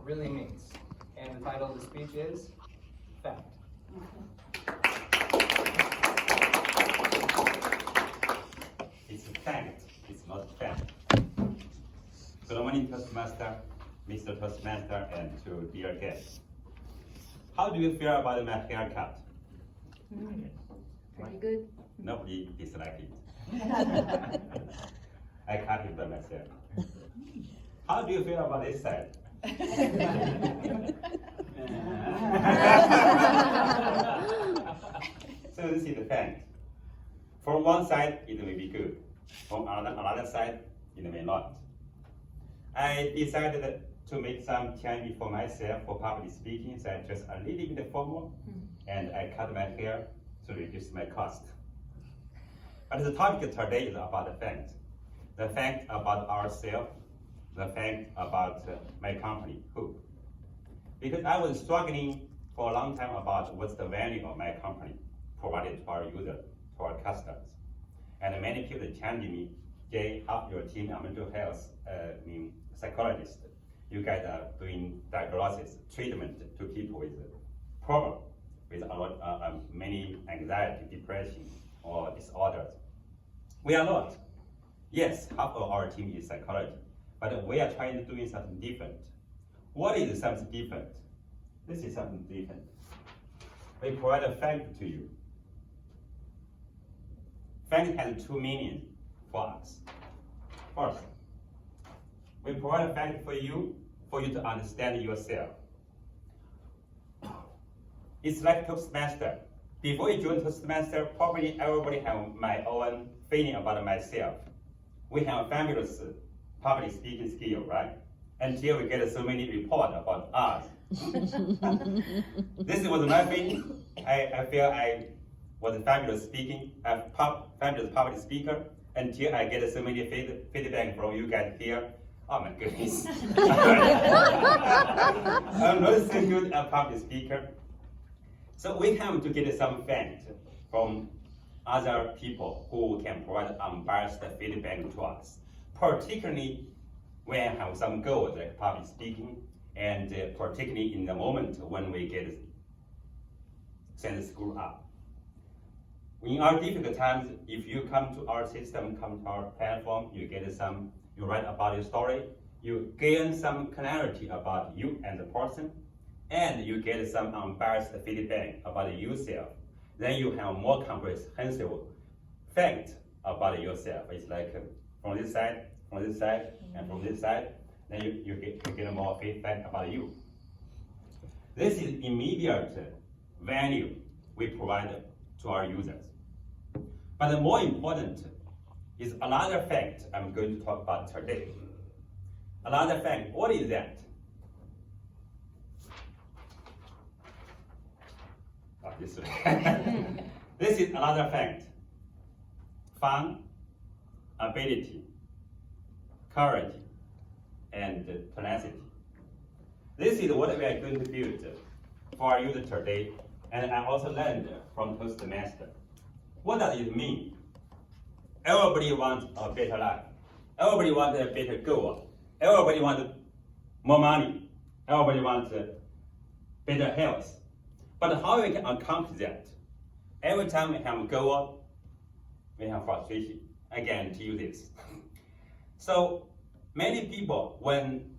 really means. And the title of the speech is Fact. It's fact, it's not fact. Good morning, Toastmaster, Mr. Toastmaster, and to dear guests. How do you feel about my haircut? Pretty good. Nobody disliked it. I cut it by myself. How do you feel about this side? So this is the fact. From one side, it may be good. From another side, it may not. I decided to make some change for myself for public speaking, so I dress a little bit formal, and I cut my hair to reduce my cost. But the topic today is about the fact about ourselves, the fact about my company, Hoop. Because I was struggling for a long time about what's the value of my company provided to our users, to our customers. And many people challenged me, Jay, half your team are mental health psychologists. You guys are doing diagnosis, treatment to people with problem, with a lot, many anxiety, depression, or disorders. We are not. Yes, half of our team is psychology, but we are trying to do something different. What is something different? This is something different. We provide a fact to you. Fact has two meanings for us. First, we provide a fact for you to understand yourself. It's like Toastmaster. Before you join Toastmaster, probably everybody have my own feeling about myself. We have fabulous public speaking skill, right? Until we get so many reports about us. This was my feeling. I feel I was a fabulous fabulous public speaker until I get so many feedback from you guys here. Oh my goodness. I'm not so good at public speaker. So we have to get some fact from other people who can provide unbiased feedback to us. Particularly when I have some goals like public speaking, and particularly in the moment when we get send school up. In our difficult times, if you come to our system, come to our platform, you write about your story, you gain some clarity about you and the person, and you get some unbiased feedback about yourself. Then you have more comprehensive fact about yourself. It's like from this side, and from this side, then you get more feedback about you. This is immediate value we provide to our users. But the more important is another fact I'm going to talk about today. Another fact, what is that? Oh, this way. This is another fact. Fun, ability, courage, and tenacity. This is what we are going to build for our user today, and I also learned from Toastmaster. What does it mean? Everybody wants a better life. Everybody wants a better goal. Everybody wants more money. Everybody wants better health. But how we can accomplish that? Every time we have a goal, we have frustration. I guarantee you this. So many people, when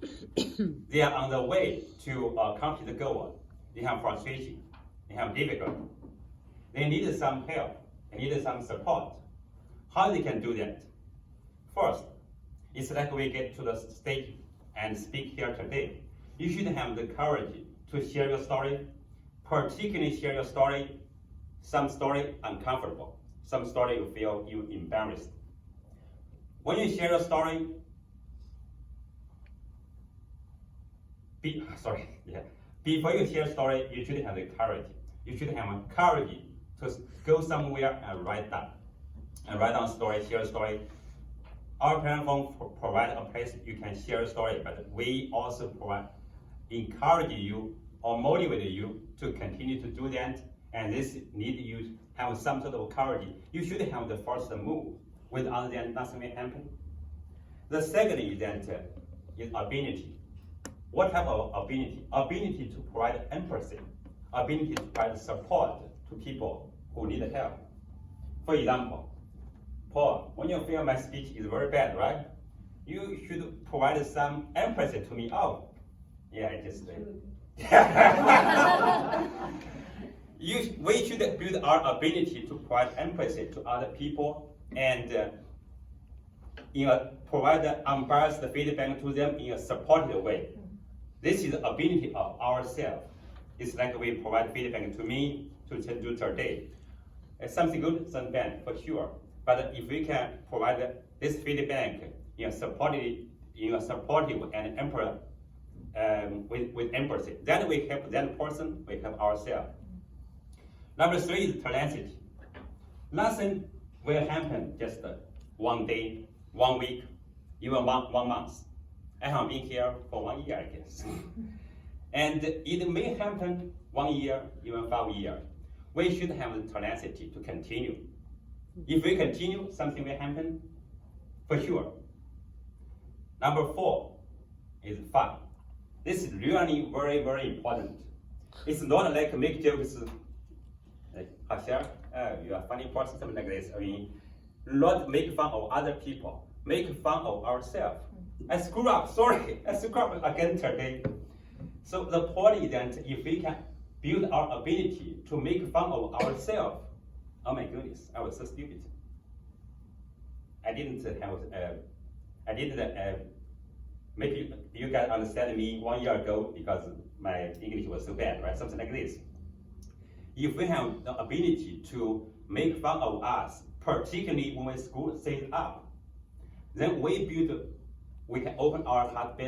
they are on the way to accomplish the goal, they have frustration, they have difficulty. They need some help, they need some support. How they can do that? First, it's like we get to the stage and speak here today. You should have the courage to share your story, particularly share your story, some story uncomfortable, some story you feel you embarrassed. When you share your story, before you share story, you should have the courage. You should have courage to go somewhere and write down story, share story. Our platform provide a place you can share a story, but we also encourage you or motivate you to continue to do that. And this need you to have some sort of courage. You should have the first move. Without that, nothing will happen. The second is that is ability. What type of ability? Ability to provide empathy, ability to provide support to people who need help. For example, Paul, when you feel my speech is very bad, right? You should provide some empathy to me. Oh, yeah, I just did. We should build our ability to provide empathy to other people and provide unbiased feedback to them in a supportive way. This is the ability of ourselves. It's like we provide feedback to me to do today. It's something good, something bad, for sure. But if we can provide this feedback in a supportive and with empathy, then we help that person, we help ourselves. Number 3 is tenacity. Nothing will happen just one day, 1 week, even one month. I have been here for 1 year, I guess. And it may happen 1 year, even 5 years. We should have the tenacity to continue. If we continue, something will happen for sure. Number 4 is fun. This is really very, very important. It's not like make jokes, you're a funny person, something like this. I mean, not make fun of other people, make fun of ourselves. I screw up, sorry, I screw up again today. So the point is that if we can build our ability to make fun of ourselves, oh my goodness, I was so stupid. I didn't make you guys understand me 1 year ago because my English was so bad, right? Something like this. If we have the ability to make fun of us, particularly when we screw things up, then we can open our heart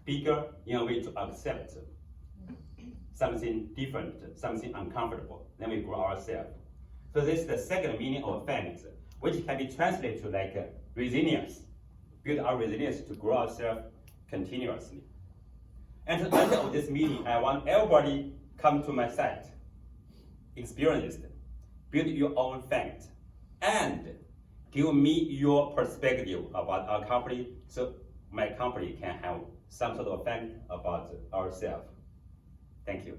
bigger in a way to accept something different, something uncomfortable. Then we grow ourselves. So this is the second meaning of thanks, which can be translated to like resilience. Build our resilience to grow ourselves continuously. And at the end of this meeting, I want everybody come to my site, experience it, build your own thanks, and give me your perspective about our company so my company can have some sort of fact about ourselves. Thank you.